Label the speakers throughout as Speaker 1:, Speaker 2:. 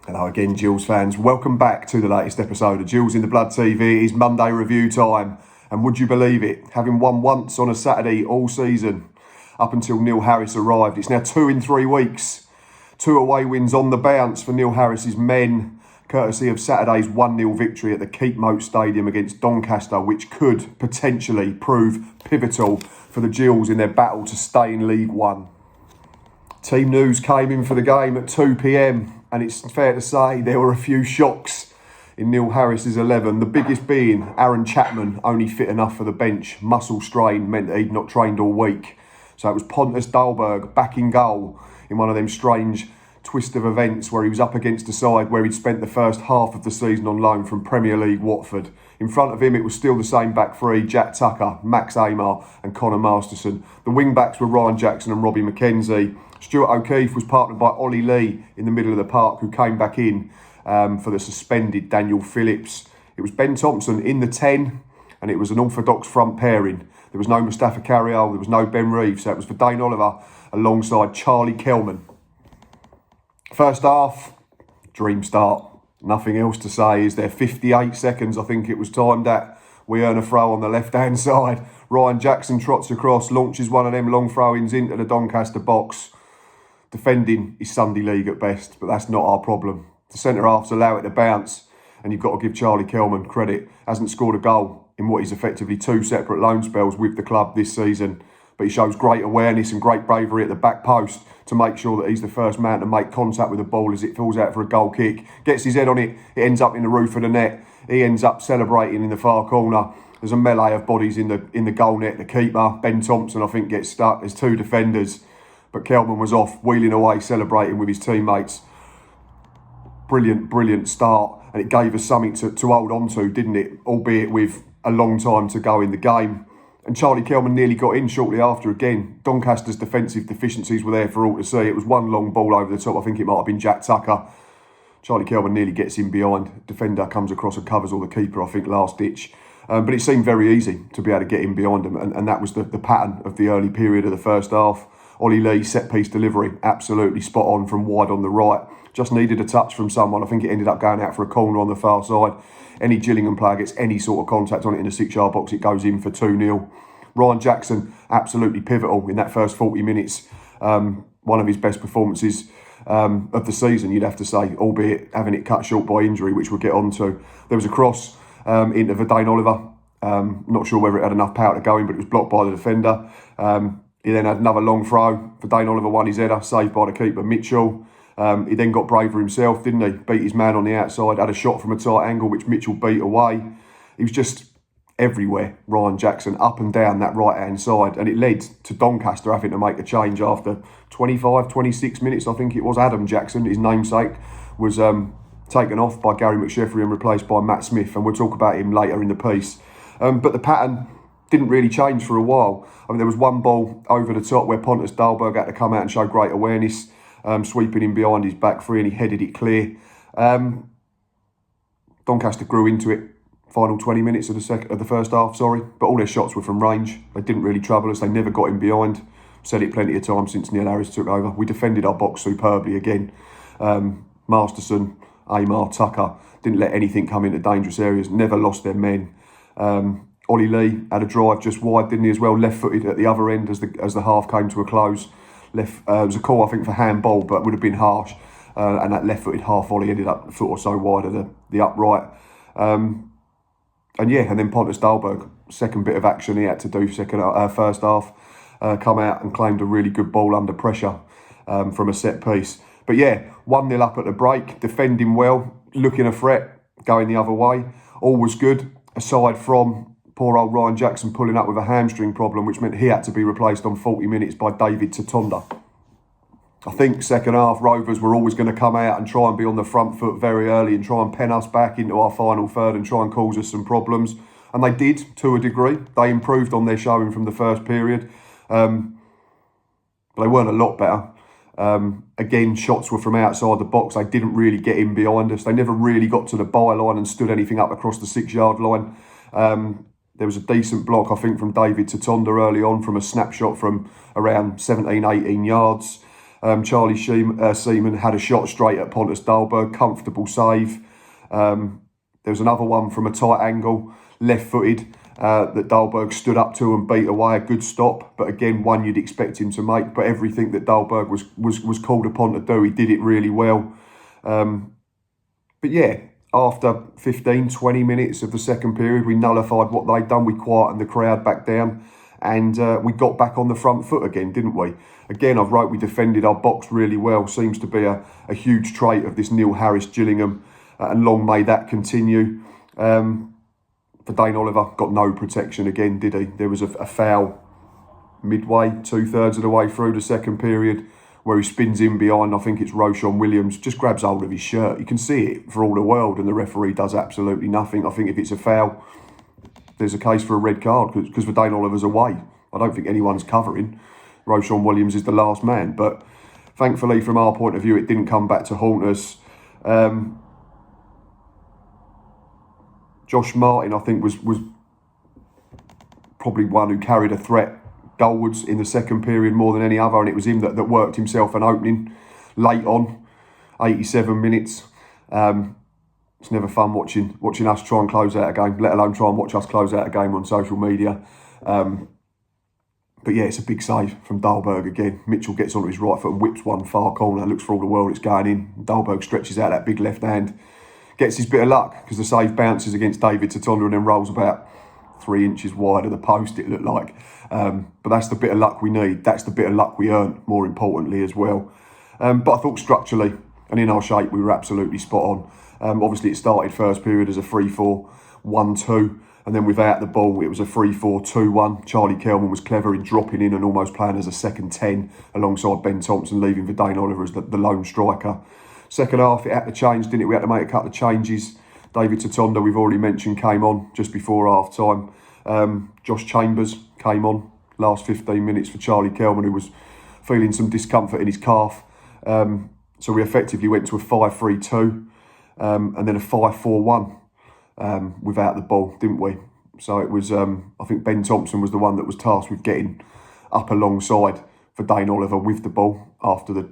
Speaker 1: Hello again, Gills fans. Welcome back to the latest episode of Gills in the Blood TV. It is Monday review time. And would you believe it? Having won once on a Saturday all season, up until Neil Harris arrived. It's now 2 in 3 weeks. 2 away wins on the bounce for Neil Harris's men, courtesy of Saturday's 1-0 victory at the Keepmoat Stadium against Doncaster, which could potentially prove pivotal for the Gills in their battle to stay in League One. Team news came in for the game at 2 p.m. and it's fair to say there were a few shocks in Neil Harris's 11. The biggest being Aaron Chapman, only fit enough for the bench. Muscle strain meant that he'd not trained all week. So it was Pontus Dahlberg back in goal in one of them strange twist of events where he was up against a side where he'd spent the first half of the season on loan from Premier League Watford. In front of him, it was still the same back three: Jack Tucker, Max Amar and Connor Masterson. The wing-backs were Ryan Jackson and Robbie McKenzie. Stuart O'Keefe was partnered by Ollie Lee in the middle of the park, who came back in for the suspended Daniel Phillips. It was Ben Thompson in the 10, and it was an orthodox front pairing. There was no Mustafa Carriol, there was no Ben Reeves, so it was for Dane Oliver alongside Charlie Kelman. First half, dream start. Nothing else to say, is there? 58 seconds, I think it was timed at. We earn a throw on the left-hand side. Ryan Jackson trots across, launches one of them long throw-ins into the Doncaster box. Defending is Sunday League at best, but that's not our problem. The centre-halves allow it to bounce, and you've got to give Charlie Kelman credit. Hasn't scored a goal in what is effectively 2 separate loan spells with the club this season, but he shows great awareness and great bravery at the back post to make sure that he's the first man to make contact with the ball as it falls out for a goal kick. Gets his head on it, it ends up in the roof of the net. He ends up celebrating in the far corner. There's a melee of bodies in the goal net. The keeper, Ben Thompson, I think, gets stuck. There's 2 defenders. But Kelman was off, wheeling away, celebrating with his teammates. Brilliant start. And it gave us something to hold on to, didn't it? Albeit with a long time to go in the game. And Charlie Kelman nearly got in shortly after again. Doncaster's defensive deficiencies were there for all to see. It was one long ball over the top. I think it might have been Jack Tucker. Charlie Kelman nearly gets in behind. Defender comes across and covers all the keeper, I think, last ditch. But it seemed very easy to be able to get in behind him. And that was the pattern of the early period of the first half. Ollie Lee, set-piece delivery, absolutely spot on from wide on the right. Just needed a touch from someone. I think it ended up going out for a corner on the far side. Any Gillingham player gets any sort of contact on it in the 6-yard box, it goes in for 2-0. Ryan Jackson, absolutely pivotal in that first 40 minutes. One of his best performances of the season, you'd have to say, albeit having it cut short by injury, which we'll get on to. There was a cross into Dane Oliver. Not sure whether it had enough power to go in, but it was blocked by the defender. He then had another long throw for Dane Oliver, won his header, saved by the keeper, Mitchell. He then got braver himself, didn't he? Beat his man on the outside, had a shot from a tight angle, which Mitchell beat away. He was just everywhere, Ryan Jackson, up and down that right-hand side. And it led to Doncaster having to make a change after 25, 26 minutes, I think it was. Adam Jackson, his namesake, was taken off by Gary McSheffrey and replaced by Matt Smith. And we'll talk about him later in the piece. But the pattern didn't really change for a while. I mean, there was one ball over the top where Pontus Dahlberg had to come out and show great awareness, sweeping in behind his back three, and he headed it clear. Doncaster grew into it. Final 20 minutes of the first half, but all their shots were from range. They didn't really trouble us. They never got in behind. Said it plenty of times since Neil Harris took over. We defended our box superbly again. Masterson, Amar, Tucker didn't let anything come into dangerous areas. Never lost their men. Ollie Lee had a drive just wide, didn't he, as well? Left-footed at the other end as the half came to a close. It was a call, I think, for handball, but would have been harsh. And that left-footed half volley ended up a foot or so wide of the upright. And then Pontus Dahlberg, second bit of action he had to do first half, come out and claimed a really good ball under pressure from a set piece. But 1-0 up at the break, defending well, looking a threat, going the other way. All was good, aside from poor old Ryan Jackson pulling up with a hamstring problem, which meant he had to be replaced on 40 minutes by David Tatonda. I think second half, Rovers were always going to come out and try and be on the front foot very early and try and pen us back into our final third and try and cause us some problems. And they did, to a degree. They improved on their showing from the first period. But they weren't a lot better. Again, shots were from outside the box. They didn't really get in behind us. They never really got to the byline and stood anything up across the 6-yard line. There was a decent block, I think, from David Tatonda early on from a snapshot from around 17, 18 yards. Charlie Seaman had a shot straight at Pontus Dahlberg, comfortable save. There was another one from a tight angle, left-footed, that Dahlberg stood up to and beat away, a good stop. But again, one you'd expect him to make. But everything that Dahlberg was called upon to do, he did it really well. But yeah, after 15, 20 minutes of the second period, we nullified what they'd done. We quietened the crowd back down, and we got back on the front foot again, didn't we? Again, I've wrote we defended our box really well. Seems to be a huge trait of this Neil Harris Gillingham, and long may that continue. For Dane Oliver, got no protection again, did he? There was a foul midway, 2/3 of the way through the second period, where he spins in behind, I think it's Roshan Williams, just grabs hold of his shirt. You can see it for all the world, and the referee does absolutely nothing. I think if it's a foul, there's a case for a red card, because for Dane Oliver's away. I don't think anyone's covering. Roshan Williams is the last man, but thankfully, from our point of view, it didn't come back to haunt us. Josh Martin, I think, was probably one who carried a threat goalwards in the second period more than any other, and it was him that worked himself an opening late on, 87 minutes. It's never fun watching us try and close out a game, let alone try and watch us close out a game on social media. But yeah, it's a big save from Dahlberg again. Mitchell gets onto his right foot and whips one far corner, looks for all the world it's going in. Dahlberg stretches out that big left hand, gets his bit of luck because the save bounces against David Tatonda and then rolls about 3 inches wide of the post, it looked like. But that's the bit of luck we need. That's the bit of luck we earned, more importantly, as well. But I thought structurally and in our shape, we were absolutely spot on. Obviously, it started first period as a 3-4-1-2. And then without the ball, it was a 3-4-2-1. Charlie Kelman was clever in dropping in and almost playing as a second 10 alongside Ben Thompson, leaving for Dane Oliver as the lone striker. Second half, it had to change, didn't it? We had to make a couple of changes. David Tatonda, we've already mentioned, came on just before half time. Josh Chambers came on last 15 minutes for Charlie Kelman, who was feeling some discomfort in his calf. So we effectively went to a 5-3-2 and then a 5-4-1 without the ball, didn't we? So it was, I think Ben Thompson was the one that was tasked with getting up alongside for Dane Oliver with the ball after the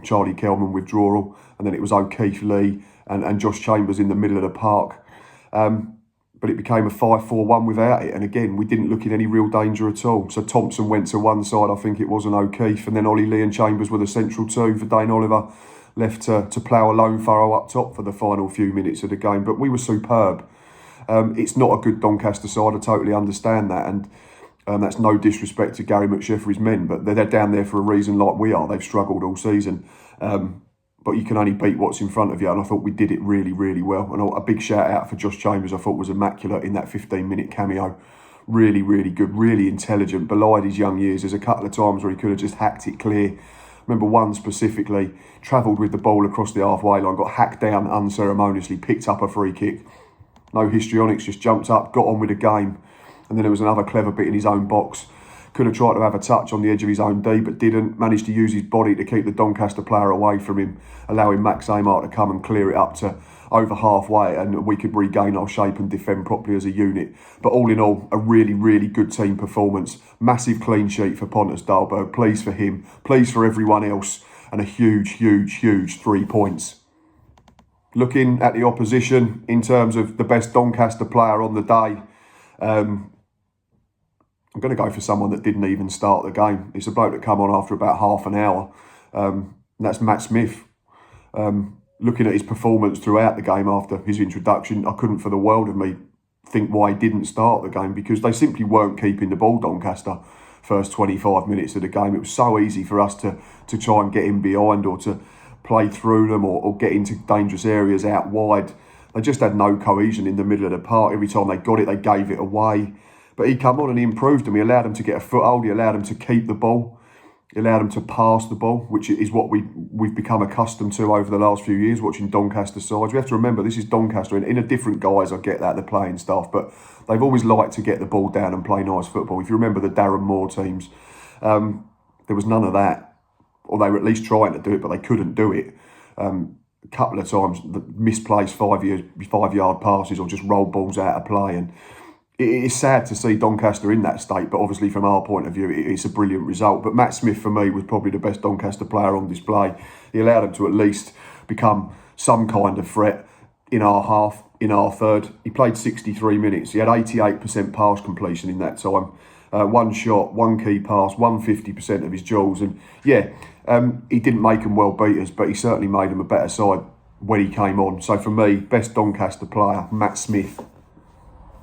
Speaker 1: Charlie Kelman withdrawal. And then it was O'Keefe, Lee and Josh Chambers in the middle of the park. But it became a 5-4-1 without it. And again, we didn't look in any real danger at all. So Thompson went to one side, I think it was an O'Keefe, and then Ollie Lee and Chambers were the central two for Dane Oliver, left to plough a lone furrow up top for the final few minutes of the game. But we were superb. It's not a good Doncaster side, I totally understand that. And that's no disrespect to Gary McSheffrey's men, but they're down there for a reason like we are. They've struggled all season. But you can only beat what's in front of you, and I thought we did it really, really well. And a big shout out for Josh Chambers, I thought was immaculate in that 15-minute cameo. Really, really good, really intelligent, belied his young years. There's a couple of times where he could have just hacked it clear. Remember one specifically, travelled with the ball across the halfway line, got hacked down unceremoniously, picked up a free kick. No histrionics, just jumped up, got on with the game. And then there was another clever bit in his own box. Could have tried to have a touch on the edge of his own D, but didn't. Managed to use his body to keep the Doncaster player away from him, allowing Max Amart to come and clear it up to over halfway, and we could regain our shape and defend properly as a unit. But all in all, a really, really good team performance. Massive clean sheet for Pontus Dahlberg. Pleased for him, pleased for everyone else, and a huge, huge, huge 3 points. Looking at the opposition in terms of the best Doncaster player on the day, I'm going to go for someone that didn't even start the game. It's a bloke that come on after about half an hour. And that's Matt Smith. Looking at his performance throughout the game after his introduction, I couldn't for the world of me think why he didn't start the game, because they simply weren't keeping the ball, Doncaster, first 25 minutes of the game. It was so easy for us to try and get in behind or to play through them or get into dangerous areas out wide. They just had no cohesion in the middle of the park. Every time they got it, they gave it away. But he came on and he improved them. He allowed them to get a foothold. He allowed them to keep the ball. He allowed them to pass the ball, which is what we've become accustomed to over the last few years, watching Doncaster sides. We have to remember, this is Doncaster. In a different guise, I get that, the playing staff, but they've always liked to get the ball down and play nice football. If you remember the Darren Moore teams, there was none of that. Or they were at least trying to do it, but they couldn't do it. A couple of times, the misplaced 5-yard passes or just roll balls out of play. And it is sad to see Doncaster in that state, but obviously from our point of view, it's a brilliant result. But Matt Smith, for me, was probably the best Doncaster player on display. He allowed them to at least become some kind of threat in our half, in our third. He played 63 minutes. He had 88% pass completion in that time. One shot, one key pass, 150% of his duels. And yeah, he didn't make them well beaters, but he certainly made them a better side when he came on. So for me, best Doncaster player, Matt Smith.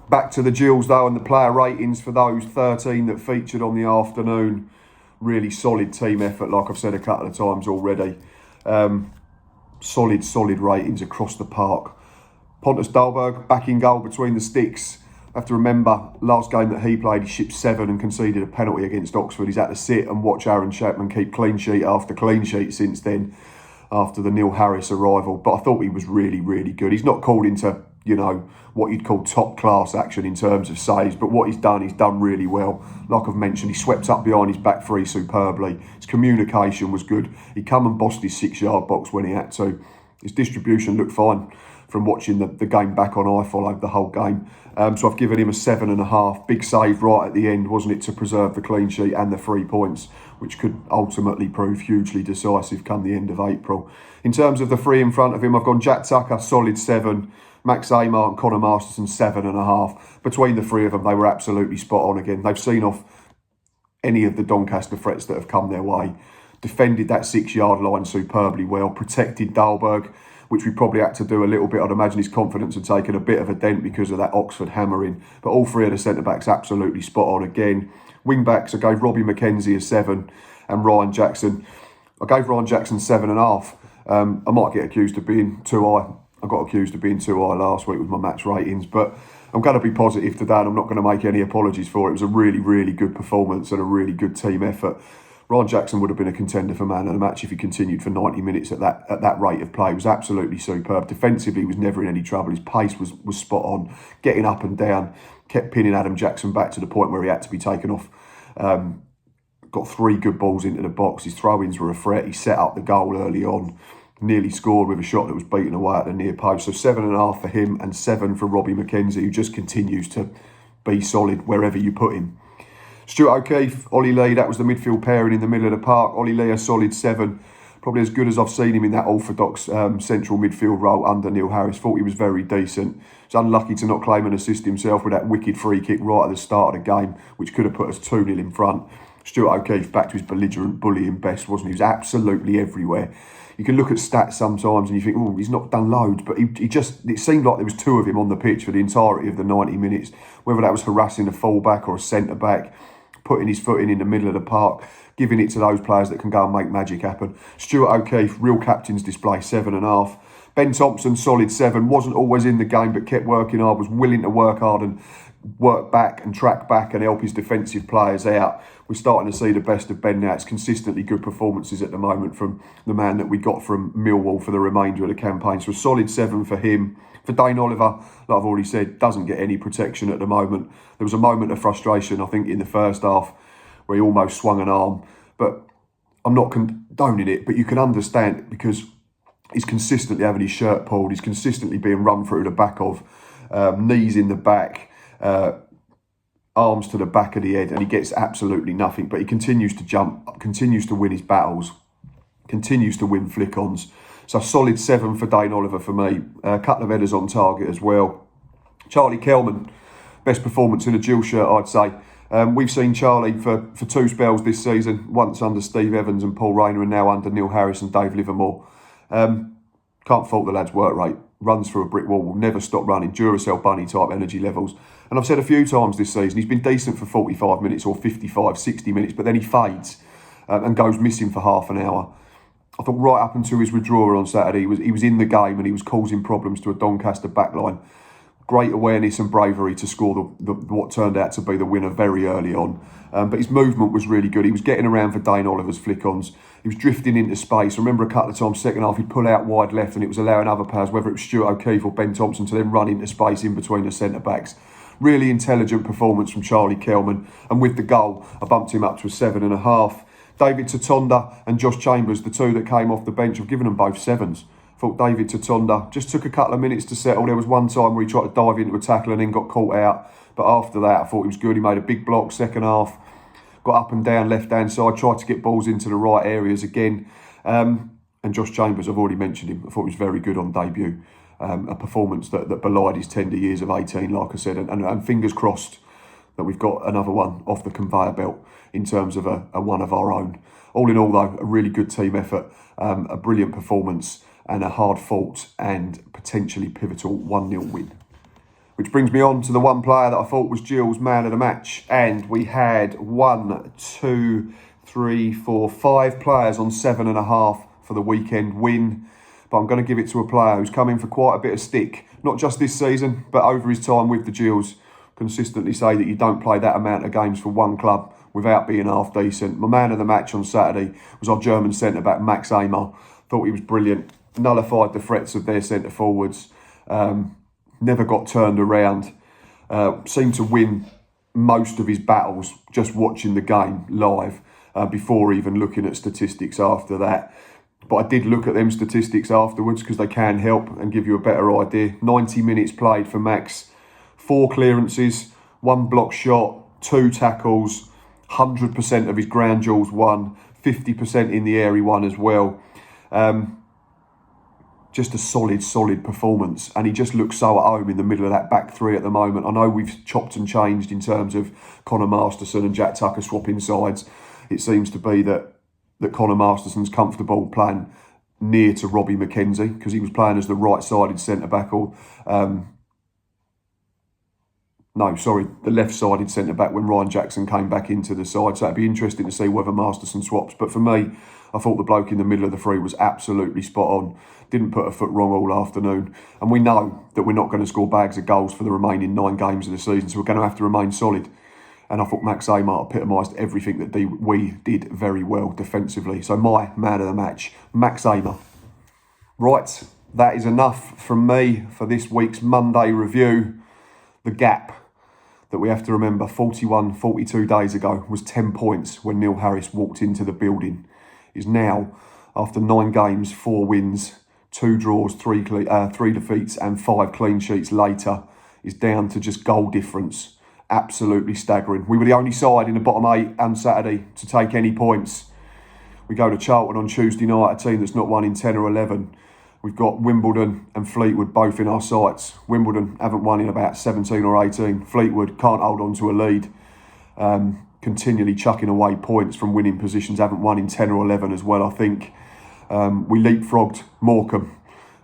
Speaker 1: Back to the Gills though, and the player ratings for those 13 that featured on the afternoon. Really solid team effort, like I've said a couple of times already. Solid ratings across the park. Pontus Dahlberg back in goal between the sticks. I have to remember, last game that he played, he shipped 7 and conceded a penalty against Oxford. He's had to sit and watch Aaron Chapman keep clean sheet after clean sheet since then, after the Neil Harris arrival. But I thought he was really, really good. He's not called into, you know, what you'd call top class action in terms of saves, but what he's done really well. Like I've mentioned, he swept up behind his back three superbly. His communication was good. He come and bossed his 6-yard box when he had to. His distribution looked fine from watching the game back on iFollow the whole game. So I've given him a 7.5. Big save right at the end, wasn't it, to preserve the clean sheet and the 3 points, which could ultimately prove hugely decisive come the end of April. In terms of the 3 in front of him, I've gone Jack Tucker, solid 7. Max Amar and Connor Masterson, 7.5. Between the 3 of them, they were absolutely spot on again. They've seen off any of the Doncaster threats that have come their way. Defended that 6-yard line superbly well. Protected Dahlberg, which we probably had to do a little bit. I'd imagine his confidence had taken a bit of a dent because of that Oxford hammering. But all 3 of the centre-backs absolutely spot on again. Wing-backs, I gave Robbie McKenzie a 7 and Ryan Jackson. I gave Ryan Jackson 7.5. I might get accused of being too high. I got accused of being too high last week with my match ratings, but I'm going to be positive today and I'm not going to make any apologies for it. It was a really, really good performance and a really good team effort. Ryan Jackson would have been a contender for man of the match if he continued for 90 minutes at that rate of play. He was absolutely superb. Defensively, he was never in any trouble. His pace was spot on, getting up and down, kept pinning Adam Jackson back to the point where he had to be taken off. Got 3 good balls into the box. His throw-ins were a threat. He set up the goal early on. Nearly scored with a shot that was beaten away at the near post. So 7.5 for him and 7 for Robbie McKenzie, who just continues to be solid wherever you put him. Stuart O'Keefe, Ollie Lee, that was the midfield pairing in the middle of the park. Ollie Lee, a solid 7. Probably as good as I've seen him in that orthodox central midfield role under Neil Harris. Thought he was very decent. He's unlucky to not claim an assist himself with that wicked free kick right at the start of the game, which could have put us 2-0 in front. Stuart O'Keefe back to his belligerent bullying best, wasn't he? He was absolutely everywhere. You can look at stats sometimes and you think, oh, he's not done loads, but he just, it seemed like there was 2 of him on the pitch for the entirety of the 90 minutes, whether that was harassing a full-back or a centre-back, putting his foot in the middle of the park, giving it to those players that can go and make magic happen. Stuart O'Keefe, real captain's display, 7.5. Ben Thompson, solid 7, wasn't always in the game, but kept working hard, was willing to work hard and work back and track back and help his defensive players out. We're starting to see the best of Ben now. It's consistently good performances at the moment from the man that we got from Millwall for the remainder of the campaign. So a solid 7 for him. For Dane Oliver, like I've already said, doesn't get any protection at the moment. There was a moment of frustration, I think, in the first half where he almost swung an arm. But I'm not condoning it, but you can understand it because he's consistently having his shirt pulled. He's consistently being run through the back of, knees in the back, arms to the back of the head, and he gets absolutely nothing. But he continues to jump, continues to win his battles, continues to win flick-ons. So solid 7 for Dane Oliver for me. A couple of headers on target as well. Charlie Kelman, best performance in a Gills shirt, I'd say. We've seen Charlie for 2 spells this season, once under Steve Evans and Paul Rayner, and now under Neil Harris and Dave Livermore. Can't fault the lad's work rate. Runs through a brick wall, will never stop running. Duracell bunny type energy levels. And I've said a few times this season, he's been decent for 45 minutes or 55, 60 minutes, but then he fades and goes missing for half an hour. I thought right up until his withdrawal on Saturday, he was in the game and he was causing problems to a Doncaster backline. Great awareness and bravery to score what turned out to be the winner very early on. But his movement was really good. He was getting around for Dane Oliver's flick-ons. He was drifting into space. I remember a couple of times, second half, he'd pull out wide left and it was allowing other players, whether it was Stuart O'Keefe or Ben Thompson, to then run into space in between the centre-backs. Really intelligent performance from Charlie Kelman. And with the goal, I bumped him up to a 7.5. David Tatonda and Josh Chambers, the 2 that came off the bench, I've given them both 7s. Thought David Tatonda just took a couple of minutes to settle. There was one time where he tried to dive into a tackle and then got caught out. But after that, I thought he was good. He made a big block second half. Got up and down left-hand side. Tried to get balls into the right areas again. And Josh Chambers, I've already mentioned him. I thought he was very good on debut. A performance that belied his tender years of 18, like I said. And fingers crossed that we've got another one off the conveyor belt in terms of a one of our own. All in all, though, a really good team effort. A brilliant performance. And a hard-fought and potentially pivotal 1-0 win. Which brings me on to the one player that I thought was Gills' man of the match. And we had 5 players on 7.5 for the weekend win. But I'm going to give it to a player who's come in for quite a bit of stick. Not just this season, but over his time with the Gills. Consistently say that you don't play that amount of games for one club without being half decent. My man of the match on Saturday was our German centre-back, Max Ehmer. Thought he was brilliant. Nullified the threats of their centre forwards, never got turned around, seemed to win most of his battles just watching the game live before even looking at statistics after that. But I did look at them statistics afterwards because they can help and give you a better idea. 90 minutes played for Max, 4 clearances, 1 block shot, 2 tackles, 100% of his ground duels won, 50% in the air he won as well. Just a solid performance. And he just looks so at home in the middle of that back three at the moment. I know we've chopped and changed in terms of Connor Masterson and Jack Tucker swapping sides. It seems to be that Connor Masterson's comfortable playing near to Robbie McKenzie because he was playing as the right-sided centre-back the left-sided centre-back when Ryan Jackson came back into the side. So it'd be interesting to see whether Masterson swaps. But for me, I thought the bloke in the middle of the three was absolutely spot on. Didn't put a foot wrong all afternoon. And we know that we're not going to score bags of goals for the remaining 9 games of the season. So we're going to have to remain solid. And I thought Max Ehmer epitomised everything that we did very well defensively. So my man of the match, Max Ehmer. Right, that is enough from me for this week's Monday review. The gap that we have to remember 42 days ago was 10 points when Neil Harris walked into the building. Is now, after 9 games, 4 wins, 2 draws, 3 defeats and 5 clean sheets later, is down to just goal difference. Absolutely staggering. We were the only side in the bottom 8 on Saturday to take any points. We go to Charlton on Tuesday night, a team that's not won in 10 or 11. We've got Wimbledon and Fleetwood both in our sights. Wimbledon haven't won in about 17 or 18. Fleetwood can't hold on to a lead. Continually chucking away points from winning positions. Haven't won in 10 or 11 as well, I think. We leapfrogged Morecambe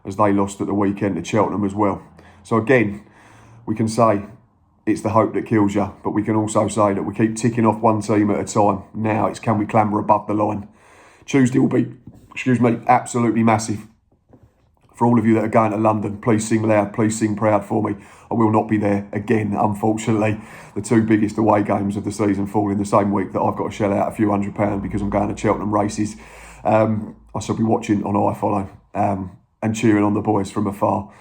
Speaker 1: as they lost at the weekend to Cheltenham as well. So again, we can say it's the hope that kills you, but we can also say that we keep ticking off one team at a time. Now it's can we clamber above the line. Tuesday will be, absolutely massive. For all of you that are going to London, please sing loud, please sing proud for me. I will not be there again, unfortunately. The 2 biggest away games of the season fall in the same week that I've got to shell out a few £100 because I'm going to Cheltenham races. I shall be watching on iFollow and cheering on the boys from afar.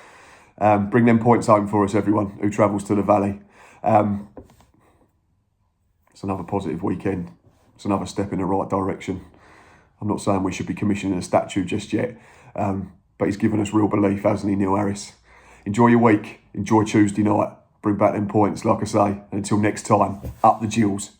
Speaker 1: Bring them points home for us, everyone who travels to the Valley. It's another positive weekend. It's another step in the right direction. I'm not saying we should be commissioning a statue just yet, but he's given us real belief, hasn't he, Neil Harris? Enjoy your week. Enjoy Tuesday night. Bring back them points, like I say. And until next time, up the Gills.